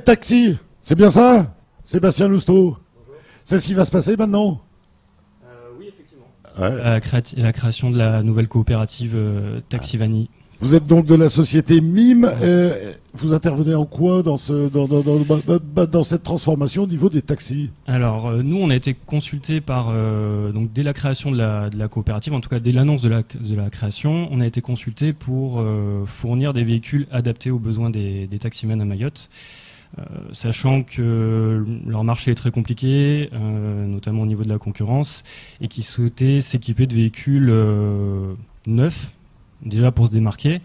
Fred Taxi, c'est bien ça? Sébastien Lousteau. C'est ce qui va se passer maintenant? Oui, effectivement. Ouais. La création de la nouvelle coopérative Taxi Vanille. Vous êtes donc de la société MIM. Vous intervenez en quoi dans cette transformation au niveau des taxis? Alors, nous, on a été consultés par, donc dès la création de la coopérative, en tout cas dès l'annonce de la création, on a été consultés pour fournir des véhicules adaptés aux besoins des taximens à Mayotte. Sachant que leur marché est très compliqué, notamment au niveau de la concurrence, et qui souhaitaient s'équiper de véhicules neufs, déjà pour se démarquer,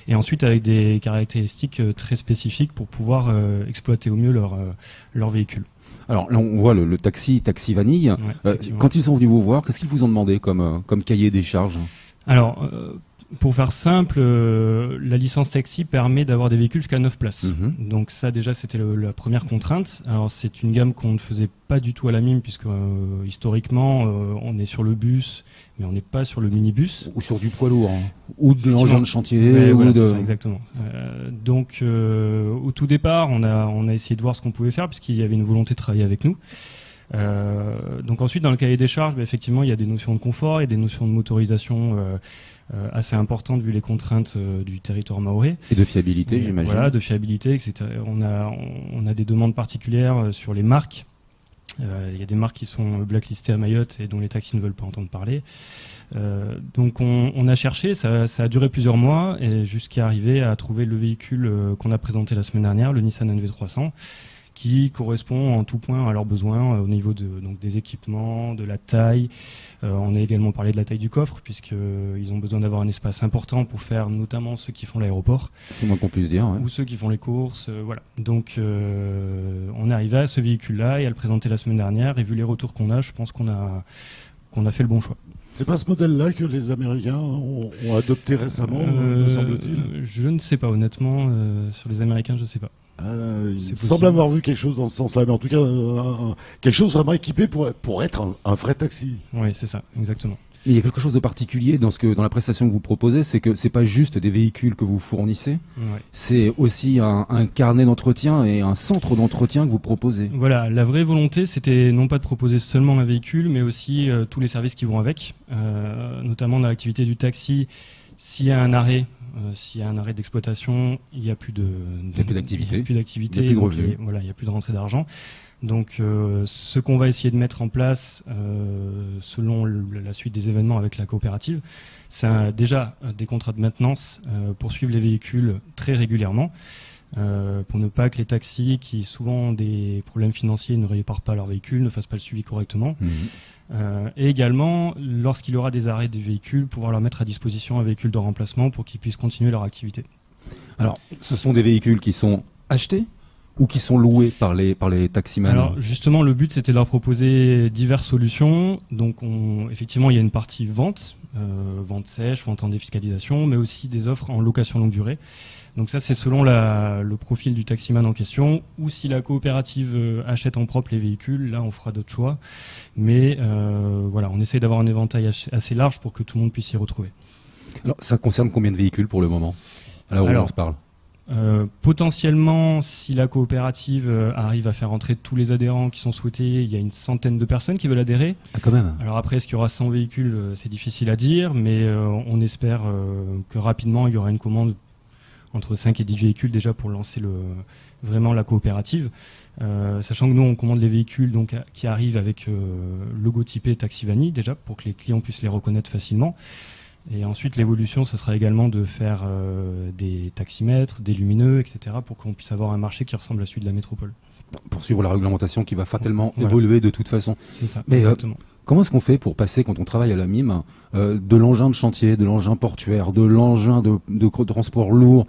et ensuite avec des caractéristiques très spécifiques pour pouvoir exploiter au mieux leur véhicule. Alors là, on voit le taxi Vanille. Ouais, Quand ils sont venus vous voir, qu'est-ce qu'ils vous ont demandé comme cahier des charges? Alors, pour faire simple, la licence taxi permet d'avoir des véhicules jusqu'à 9 places. Donc ça déjà c'était la première contrainte. Alors c'est une gamme qu'on ne faisait pas du tout à la MIM puisque historiquement on est sur le bus mais on n'est pas sur le minibus. Ou sur du poids lourd, hein. Ou de l'engin de chantier. Ouais, ou voilà, de... ça, exactement. Donc au tout départ on a essayé de voir ce qu'on pouvait faire puisqu'il y avait une volonté de travailler avec nous. Donc ensuite dans le cahier des charges, effectivement il y a des notions de confort et des notions de motorisation assez importantes vu les contraintes du territoire mahorais. Et de fiabilité, j'imagine. Voilà, de fiabilité, etc. On a des demandes particulières sur les marques. Il y a des marques qui sont blacklistées à Mayotte et dont les taxis ne veulent pas entendre parler. Donc on a cherché, ça a duré plusieurs mois et jusqu'à arriver à trouver le véhicule qu'on a présenté la semaine dernière, le Nissan NV300. Qui correspond en tout point à leurs besoins au niveau donc des équipements, de la taille. On a également parlé de la taille du coffre, puisqu'ils ont besoin d'avoir un espace important pour faire notamment ceux qui font l'aéroport. C'est moins qu'on puisse dire. Ouais. Ou ceux qui font les courses. Voilà. Donc on est arrivé à ce véhicule-là et à le présenter la semaine dernière. Et vu les retours qu'on a, je pense qu'on a fait le bon choix. C'est pas ce modèle-là que les Américains ont adopté récemment, me semble-t-il? Je ne sais pas, honnêtement. Sur les Américains, je ne sais pas. Il semble avoir vu quelque chose dans ce sens-là, mais en tout cas, quelque chose vraiment équipé pour être un vrai taxi. Oui, c'est ça, exactement. Mais il y a quelque chose de particulier dans la prestation que vous proposez, c'est que c'est pas juste des véhicules que vous fournissez, c'est aussi un carnet d'entretien et un centre d'entretien que vous proposez. Voilà, la vraie volonté, c'était non pas de proposer seulement un véhicule, mais aussi tous les services qui vont avec, notamment dans l'activité du taxi. S'il y a un arrêt d'exploitation, il n'y a plus d'activité. Il n'y a plus d'activité. Il n'y a plus de revenus. Voilà, il n'y a plus de rentrée d'argent. Donc, ce qu'on va essayer de mettre en place, selon la suite des événements avec la coopérative, c'est déjà des contrats de maintenance pour suivre les véhicules très régulièrement, pour ne pas que les taxis, qui souvent ont des problèmes financiers, ne réparent pas leurs véhicules, ne fassent pas le suivi correctement. Et également, lorsqu'il y aura des arrêts des véhicules, pouvoir leur mettre à disposition un véhicule de remplacement pour qu'ils puissent continuer leur activité. Alors, ce sont des véhicules qui sont achetés ou qui sont loués par les taximans? Alors justement, le but c'était de leur proposer diverses solutions. Donc effectivement, il y a une partie vente, vente sèche, vente en défiscalisation, mais aussi des offres en location longue durée. Donc ça, c'est selon le profil du taximan en question, ou si la coopérative achète en propre les véhicules, là on fera d'autres choix. Mais voilà, on essaye d'avoir un éventail assez large pour que tout le monde puisse s'y retrouver. Alors, ça concerne combien de véhicules pour le moment, à l'heure où on se parle? Potentiellement, si la coopérative arrive à faire entrer tous les adhérents qui sont souhaités, il y a une centaine de personnes qui veulent adhérer. Ah, quand même. Alors après, est-ce qu'il y aura 100 véhicules? C'est difficile à dire, mais on espère que rapidement, il y aura une commande entre 5 et 10 véhicules déjà pour lancer vraiment la coopérative. Sachant que nous, on commande les véhicules donc, qui arrivent avec logotypé Taxi Vanille, déjà, pour que les clients puissent les reconnaître facilement. Et ensuite, l'évolution, ce sera également de faire des taximètres, des lumineux, etc., pour qu'on puisse avoir un marché qui ressemble à celui de la métropole. Pour suivre la réglementation qui va fatalement évoluer de toute façon. C'est ça, mais exactement. Comment est-ce qu'on fait pour passer, quand on travaille à la MIM, de l'engin de chantier, de l'engin portuaire, de l'engin de transport lourd,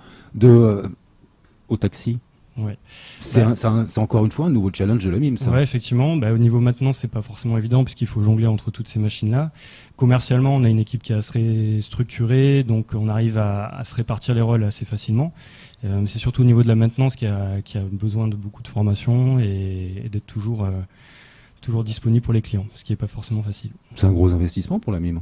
au taxi? Ouais. C'est encore une fois un nouveau challenge de la MIM, ça. Ouais, effectivement. Au niveau maintenance, c'est pas forcément évident puisqu'il faut jongler entre toutes ces machines-là. Commercialement, on a une équipe qui est assez structurée, donc on arrive à se répartir les rôles assez facilement. Mais c'est surtout au niveau de la maintenance qui a besoin de beaucoup de formation et d'être toujours disponible pour les clients, ce qui n'est pas forcément facile. C'est un gros investissement pour la MIM.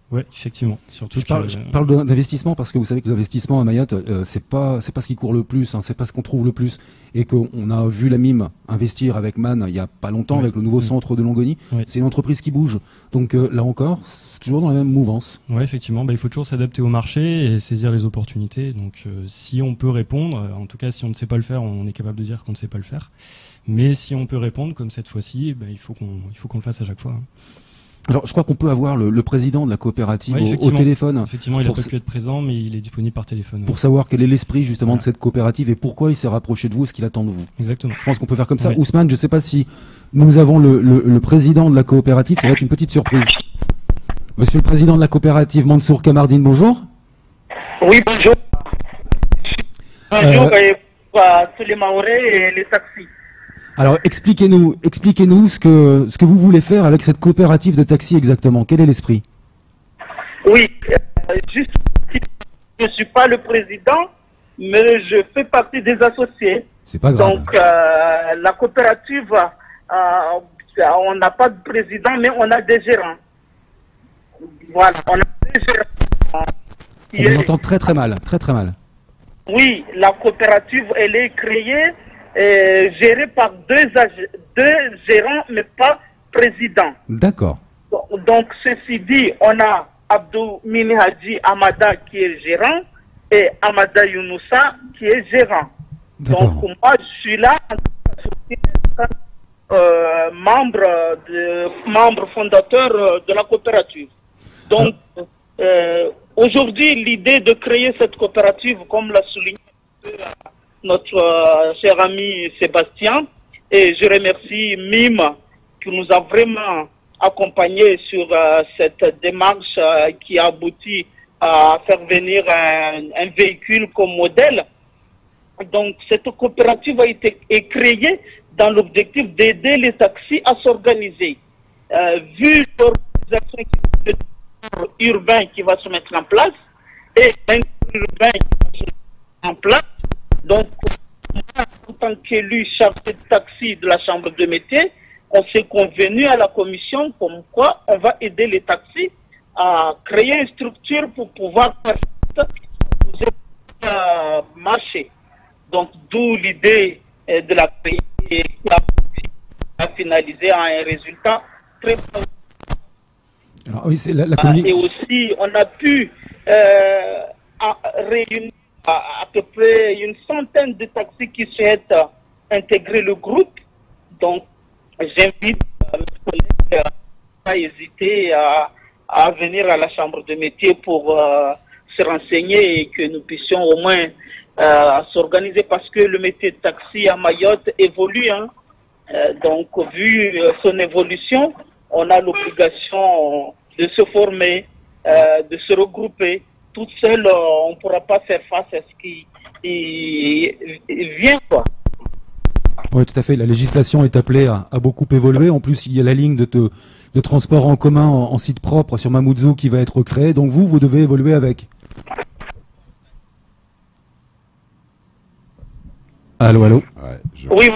Ouais, effectivement. Surtout je parle d'investissement parce que vous savez que l'investissement à Mayotte, c'est pas ce qui court le plus, hein, c'est pas ce qu'on trouve le plus, et qu'on a vu la MIM investir avec Man il y a pas longtemps avec le nouveau centre de Longoni. C'est une entreprise qui bouge. Donc là encore, c'est toujours dans la même mouvance. Ouais, effectivement. Il faut toujours s'adapter au marché et saisir les opportunités. Donc si on peut répondre, en tout cas si on ne sait pas le faire, on est capable de dire qu'on ne sait pas le faire. Mais si on peut répondre, comme cette fois-ci, il faut qu'on le fasse à chaque fois. Alors, je crois qu'on peut avoir le président de la coopérative au téléphone. Effectivement, il n'a pas pu être présent, mais il est disponible par téléphone. Pour savoir quel est l'esprit justement de cette coopérative et pourquoi il s'est rapproché de vous, ce qu'il attend de vous. Exactement. Je pense qu'on peut faire comme ça. Ousmane, je ne sais pas si nous avons le président de la coopérative, ça va être une petite surprise. Monsieur le président de la coopérative, Mansour Kamardine, bonjour. Oui, bonjour. Bonjour tous les Mahorais et les taxis. Alors expliquez-nous ce que vous voulez faire avec cette coopérative de taxi exactement. Quel est l'esprit? Oui, juste, je ne suis pas le président, mais je fais partie des associés. C'est pas grave. Donc la coopérative, on n'a pas de président, mais on a des gérants. Voilà, on a des gérants. On vous entend très très mal, très très mal. Oui, la coopérative, elle est créée. Géré par deux gérants, mais pas président. D'accord. Donc, ceci dit, on a Abdou Mini Hadji Amada qui est gérant et Amada Younoussa qui est gérant. Donc, moi, je suis là en tant que membre fondateur de la coopérative. Donc, aujourd'hui, l'idée de créer cette coopérative, comme l'a souligné notre cher ami Sébastien, et je remercie MIM qui nous a vraiment accompagnés sur cette démarche qui a abouti à faire venir un véhicule comme modèle. Donc cette coopérative a été créée dans l'objectif d'aider les taxis à s'organiser. Vu l'organisation urbain qui va se mettre en place et urbain qui va se mettre en place, donc, moi, en tant qu'élu chargé de taxi de la Chambre de métier, on s'est convenu à la commission comme quoi on va aider les taxis à créer une structure pour pouvoir marcher. Donc, d'où l'idée de la créer et qui a finalisé à un résultat très bon. Alors, oui, c'est la et aussi, on a pu réunir à peu près une centaine de taxis qui souhaitent intégrer le groupe. Donc, j'invite mes collègues à ne pas hésiter à venir à la Chambre de métier pour se renseigner et que nous puissions au moins s'organiser parce que le métier de taxi à Mayotte évolue. Donc, vu son évolution, on a l'obligation de se former, de se regrouper. Toute seule, on ne pourra pas faire face à ce qui vient, quoi. Oui, tout à fait. La législation est appelée à beaucoup évoluer. En plus, il y a la ligne de transport en commun en site propre sur Mamoudzou qui va être créée. Donc vous devez évoluer avec. Allô. Ouais, Oui.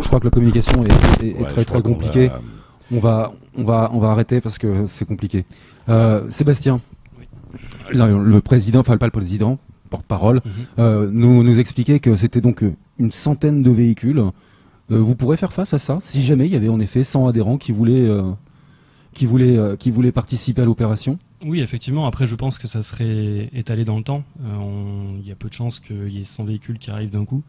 Je crois que la communication est très compliquée. On va arrêter parce que c'est compliqué. Sébastien, le président, enfin pas le président, porte-parole, nous expliquait que c'était donc une centaine de véhicules. Vous pourrez faire face à ça si jamais il y avait en effet 100 adhérents qui voulaient participer à l'opération? Oui, effectivement. Après, je pense que ça serait étalé dans le temps. Il y a peu de chances qu'il y ait 100 véhicules qui arrivent d'un coup.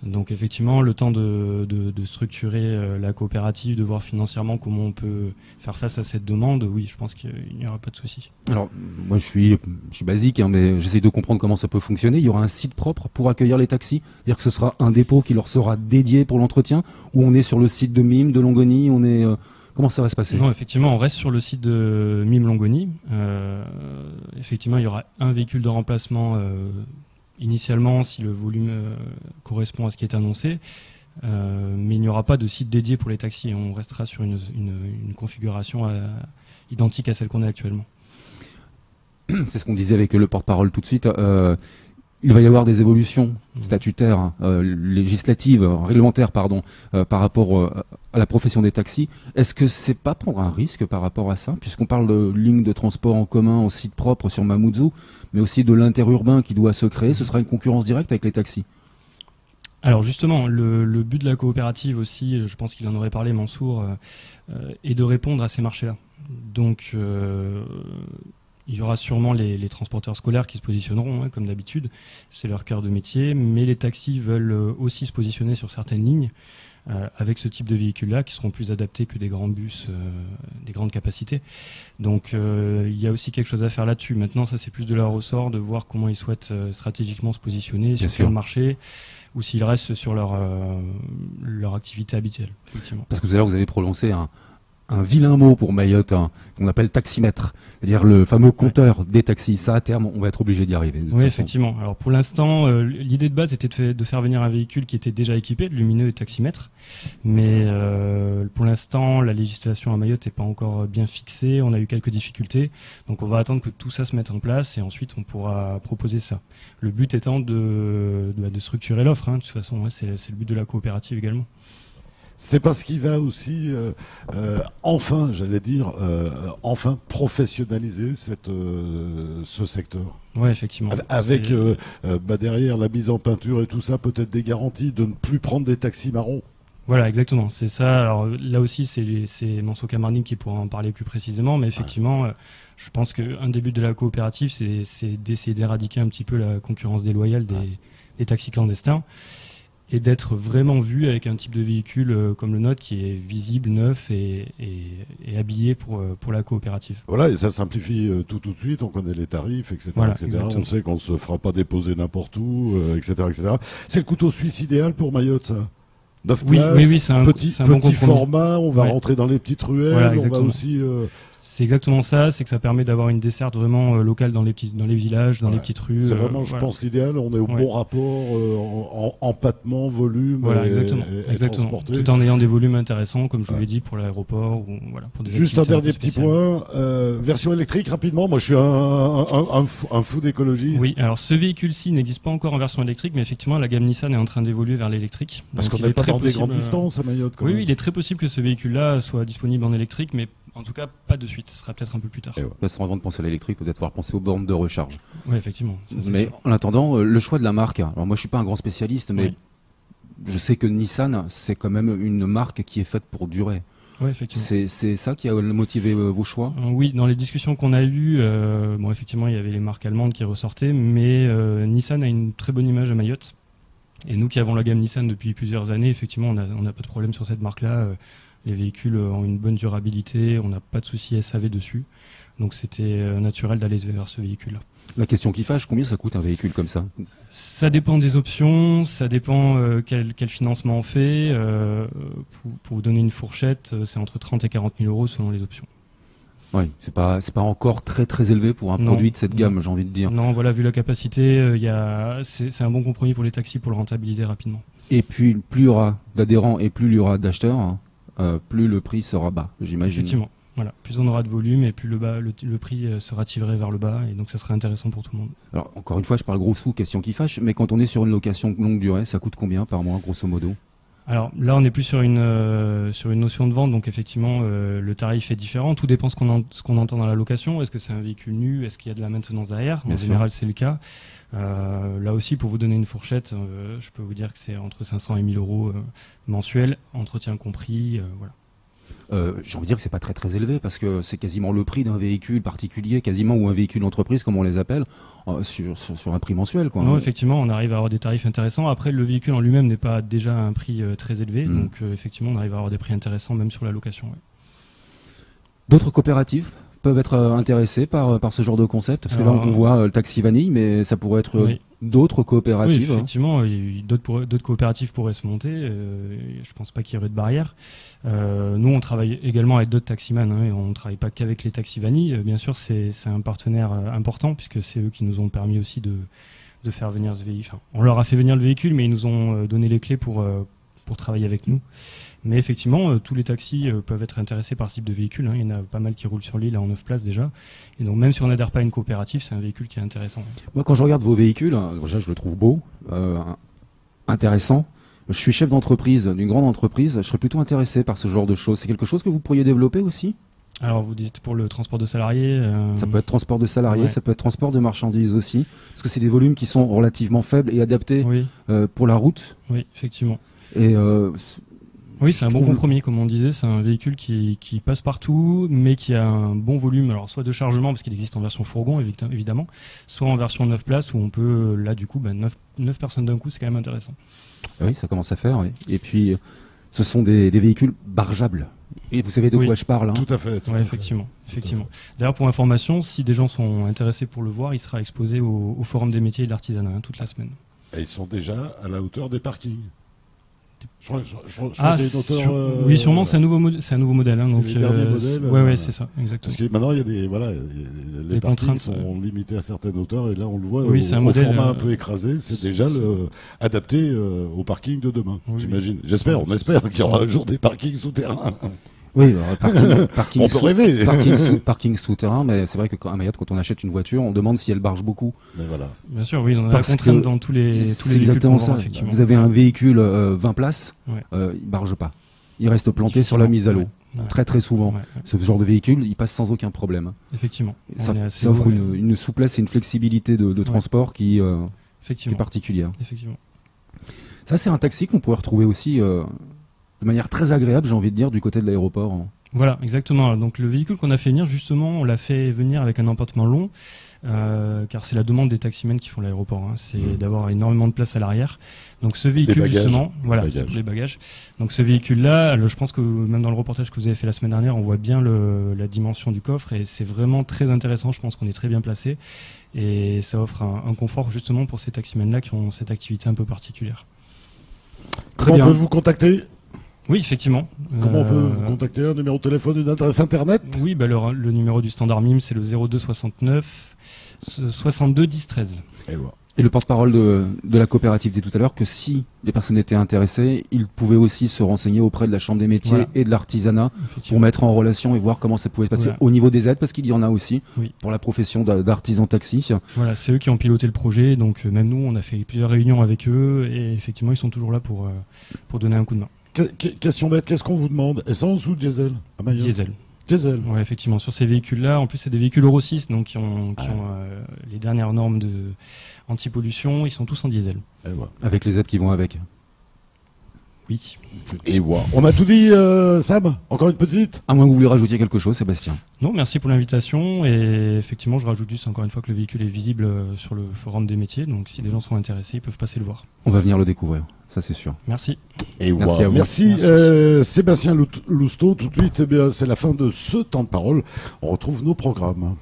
Donc, effectivement, le temps de structurer la coopérative, de voir financièrement comment on peut faire face à cette demande, oui, je pense qu'il n'y aura pas de souci. Alors, moi, je suis basique, mais j'essaie de comprendre comment ça peut fonctionner. Il y aura un site propre pour accueillir les taxis, c'est-à-dire que ce sera un dépôt qui leur sera dédié pour l'entretien, ou on est sur le site de MIM, de Longoni, on est... Comment ça va se passer? Non, effectivement, on reste sur le site de MIM Longoni. Effectivement, il y aura un véhicule de remplacement initialement si le volume correspond à ce qui est annoncé. Mais il n'y aura pas de site dédié pour les taxis. On restera sur une configuration identique à celle qu'on a actuellement. C'est ce qu'on disait avec le porte-parole tout de suite. il va y avoir des évolutions statutaires, législatives, réglementaires, pardon, par rapport à la profession des taxis. Est-ce que c'est pas prendre un risque par rapport à ça, puisqu'on parle de lignes de transport en commun en site propre sur Mamoudzou, mais aussi de l'interurbain qui doit se créer, ce sera une concurrence directe avec les taxis? Alors justement, le but de la coopérative aussi, je pense qu'il en aurait parlé Mansour, est de répondre à ces marchés-là. Donc il y aura sûrement les transporteurs scolaires qui se positionneront, comme d'habitude, c'est leur cœur de métier, mais les taxis veulent aussi se positionner sur certaines lignes avec ce type de véhicules-là qui seront plus adaptés que des grands bus, des grandes capacités. Donc il y a aussi quelque chose à faire là-dessus. Maintenant, ça c'est plus de leur ressort de voir comment ils souhaitent stratégiquement se positionner sur quel marché ou s'ils restent sur leur activité habituelle. Effectivement. Parce que tout à l'heure, vous avez prononcé un vilain mot pour Mayotte, qu'on appelle taximètre, c'est-à-dire le fameux compteur des taxis. Ça, à terme, on va être obligé d'y arriver. Oui, effectivement. Alors pour l'instant, l'idée de base était de faire venir un véhicule qui était déjà équipé de lumineux et taximètre. Mais pour l'instant, la législation à Mayotte n'est pas encore bien fixée. On a eu quelques difficultés. Donc on va attendre que tout ça se mette en place et ensuite on pourra proposer ça. Le but étant de structurer l'offre. De toute façon, c'est le but de la coopérative également. C'est parce qu'il va aussi, enfin, j'allais dire, enfin professionnaliser ce secteur. Oui, effectivement. Avec derrière la mise en peinture et tout ça, peut-être des garanties de ne plus prendre des taxis marrons. Voilà, exactement. C'est ça. Alors là aussi, c'est Mansour Kamardine qui pourra en parler plus précisément, mais effectivement, je pense qu'un des buts de la coopérative, c'est d'essayer d'éradiquer un petit peu la concurrence déloyale des taxis clandestins. Et d'être vraiment vu avec un type de véhicule comme le nôtre qui est visible, neuf et habillé pour la coopérative. Voilà, et ça simplifie tout de suite, on connaît les tarifs, etc. Voilà, etc. On sait qu'on ne se fera pas déposer n'importe où, etc., etc. C'est le couteau suisse idéal pour Mayotte, ça. 9 places, oui, c'est un petit format, on va rentrer dans les petites ruelles, voilà, on va aussi... C'est exactement ça, c'est que ça permet d'avoir une desserte vraiment locale dans les villages, dans les petites rues. C'est vraiment, je pense, l'idéal. On est au bon rapport, empattement, volume, exactement. transporté. Tout en ayant des volumes intéressants, comme je vous l'ai dit, pour l'aéroport. Pour des Juste un dernier petit point, version électrique, rapidement. Moi, je suis un fou d'écologie. Oui, alors ce véhicule-ci n'existe pas encore en version électrique, mais effectivement, la gamme Nissan est en train d'évoluer vers l'électrique. Parce qu'on n'est pas dans des grandes distances à Mayotte. Oui, il est très possible que ce véhicule-là soit disponible en électrique, mais en tout cas, pas de suite. Ce sera peut-être un peu plus tard. Avant de penser à l'électrique, peut-être pouvoir penser aux bornes de recharge. Oui, effectivement. Mais en attendant, le choix de la marque. Alors moi, je suis pas un grand spécialiste, mais je sais que Nissan, c'est quand même une marque qui est faite pour durer. Oui, effectivement. C'est ça qui a motivé vos choix? Oui, dans les discussions qu'on a eues, effectivement, il y avait les marques allemandes qui ressortaient, mais Nissan a une très bonne image à Mayotte. Et nous qui avons la gamme Nissan depuis plusieurs années, effectivement, on n'a pas de problème sur cette marque-là. Les véhicules ont une bonne durabilité, on n'a pas de souci SAV dessus. Donc c'était naturel d'aller vers ce véhicule-là. La question qui fâche, combien ça coûte un véhicule comme ça? Ça dépend des options, ça dépend quel financement on fait. Pour vous donner une fourchette, c'est entre 30 et 40 000 euros selon les options. Oui, c'est pas encore très très élevé pour un produit de cette gamme, j'ai envie de dire. Non, voilà, vu la capacité, c'est un bon compromis pour les taxis pour le rentabiliser rapidement. Et puis plus il y aura d'adhérents et plus il y aura d'acheteurs, plus le prix sera bas, j'imagine. Effectivement, voilà. Plus on aura de volume et plus le prix sera tiré vers le bas et donc ça sera intéressant pour tout le monde. Alors encore une fois, je parle gros sous, question qui fâche, mais quand on est sur une location longue durée, ça coûte combien par mois, grosso modo? Alors là, on n'est plus sur une notion de vente, donc effectivement, le tarif est différent. Tout dépend ce qu'on entend dans la location. Est-ce que c'est un véhicule nu? Est-ce qu'il y a de la maintenance derrière? En général, c'est le cas. Là aussi, pour vous donner une fourchette, je peux vous dire que c'est entre 500 et 1000 euros mensuels, entretien compris, voilà. J'ai envie de dire que c'est pas très très élevé parce que c'est quasiment le prix d'un véhicule particulier, quasiment, ou un véhicule entreprise comme on les appelle, sur un prix mensuel, quoi. Non, effectivement, on arrive à avoir des tarifs intéressants. Après, le véhicule en lui-même n'est pas déjà à un prix très élevé, donc effectivement, on arrive à avoir des prix intéressants même sur la location. Ouais. D'autres coopératives peuvent être intéressés par ce genre de concept? Parce que là, on voit le Taxi Vanille, mais ça pourrait être d'autres coopératives. Oui, effectivement, d'autres coopératives pourraient se monter. Je pense pas qu'il y aurait de barrière. Nous, on travaille également avec d'autres taximans. Et on ne travaille pas qu'avec les Taxi Vanille. Bien sûr, c'est un partenaire important puisque c'est eux qui nous ont permis aussi de faire venir ce véhicule. Enfin, on leur a fait venir le véhicule, mais ils nous ont donné les clés pour pour travailler avec nous. Mais effectivement, tous les taxis peuvent être intéressés par ce type de véhicule. Il y en a pas mal qui roulent sur l'île en 9 places déjà. Et donc même si on n'adhère pas à une coopérative, c'est un véhicule qui est intéressant. Moi, quand je regarde vos véhicules, déjà je le trouve beau, intéressant. Je suis chef d'entreprise, d'une grande entreprise, je serais plutôt intéressé par ce genre de choses. C'est quelque chose que vous pourriez développer aussi ? Alors vous dites pour le transport de salariés Ça peut être transport de salariés, ça peut être transport de marchandises aussi, parce que c'est des volumes qui sont relativement faibles et adaptés pour la route. Oui, effectivement. Et oui, c'est un bon compromis, comme on disait, c'est un véhicule qui passe partout, mais qui a un bon volume, alors soit de chargement, parce qu'il existe en version fourgon, évidemment, soit en version 9 places, où on peut, là du coup, 9 personnes d'un coup, c'est quand même intéressant. Oui, ça commence à faire, oui. Et puis, ce sont des véhicules bargeables. Et vous savez de quoi je parle, hein. Tout à fait. Effectivement. D'ailleurs, pour information, si des gens sont intéressés pour le voir, il sera exposé au Forum des métiers et de l'artisanat toute la semaine. Et ils sont déjà à la hauteur des parkings. Oui, sûrement, c'est un nouveau modèle. C'est donc, les derniers modèles. Oui, c'est ça, exactement. Parce que maintenant, il y a les parkings sont limités à certaines hauteurs, et là, on le voit c'est un modèle, format un peu écrasé. C'est déjà adapté au parking de demain, j'imagine. On espère qu'il y aura un jour des parkings souterrains. Oui, parking on peut rêver. Parking souterrain, mais c'est vrai qu'à Mayotte, quand on achète une voiture, on demande si elle barge beaucoup. Mais voilà. Bien sûr, oui, on a la contrainte dans tous les véhicules. Exactement ça. Effectivement. Vous avez un véhicule 20 places, il barge pas. Il reste planté sur la mise à l'eau. Très très souvent. Ce genre de véhicule, il passe sans aucun problème. Effectivement. Ça offre une souplesse et une flexibilité de transport qui est particulière. Effectivement. Ça, c'est un taxi qu'on pourrait retrouver aussi de manière très agréable, j'ai envie de dire, du côté de l'aéroport. Voilà, exactement. Donc le véhicule qu'on a fait venir, justement, on l'a fait venir avec un empattement long, car c'est la demande des taximens qui font l'aéroport. C'est d'avoir énormément de place à l'arrière. Donc ce véhicule, justement, les bagages. Donc ce véhicule-là, je pense que même dans le reportage que vous avez fait la semaine dernière, on voit bien la dimension du coffre, et c'est vraiment très intéressant. Je pense qu'on est très bien placé, et ça offre un confort justement pour ces taximens-là qui ont cette activité un peu particulière. Comment on peut vous contacter ? Oui, effectivement. Comment on peut vous contacter ? Un numéro de téléphone, une adresse internet ? Oui, le numéro du standard MIM, c'est le 02 69 62 10 13. Et le porte-parole de la coopérative disait tout à l'heure que si les personnes étaient intéressées, ils pouvaient aussi se renseigner auprès de la Chambre des métiers et de l'artisanat pour mettre en relation et voir comment ça pouvait se passer au niveau des aides, parce qu'il y en a aussi pour la profession d'artisan taxi. Voilà, c'est eux qui ont piloté le projet, donc même nous, on a fait plusieurs réunions avec eux, et effectivement, ils sont toujours là pour donner un coup de main. Question bête, qu'est-ce qu'on vous demande ? Essence ou diesel à Mayotte ? Diesel. Oui, effectivement. Sur ces véhicules-là, en plus, c'est des véhicules Euro 6, donc qui ont les dernières normes anti-pollution. Ils sont tous en diesel. Avec les aides qui vont avec. Oui. Et voilà. On a tout dit, Sam ? Encore une petite ? À moins que vous voulez rajouter quelque chose, Sébastien. Non, merci pour l'invitation. Et effectivement, je rajoute juste encore une fois que le véhicule est visible sur le forum des métiers. Donc si les gens sont intéressés, ils peuvent passer le voir. On va venir le découvrir, ça c'est sûr. Merci. Et merci à vous. Merci. Sébastien Lousteau. Tout de suite, c'est la fin de ce temps de parole. On retrouve nos programmes.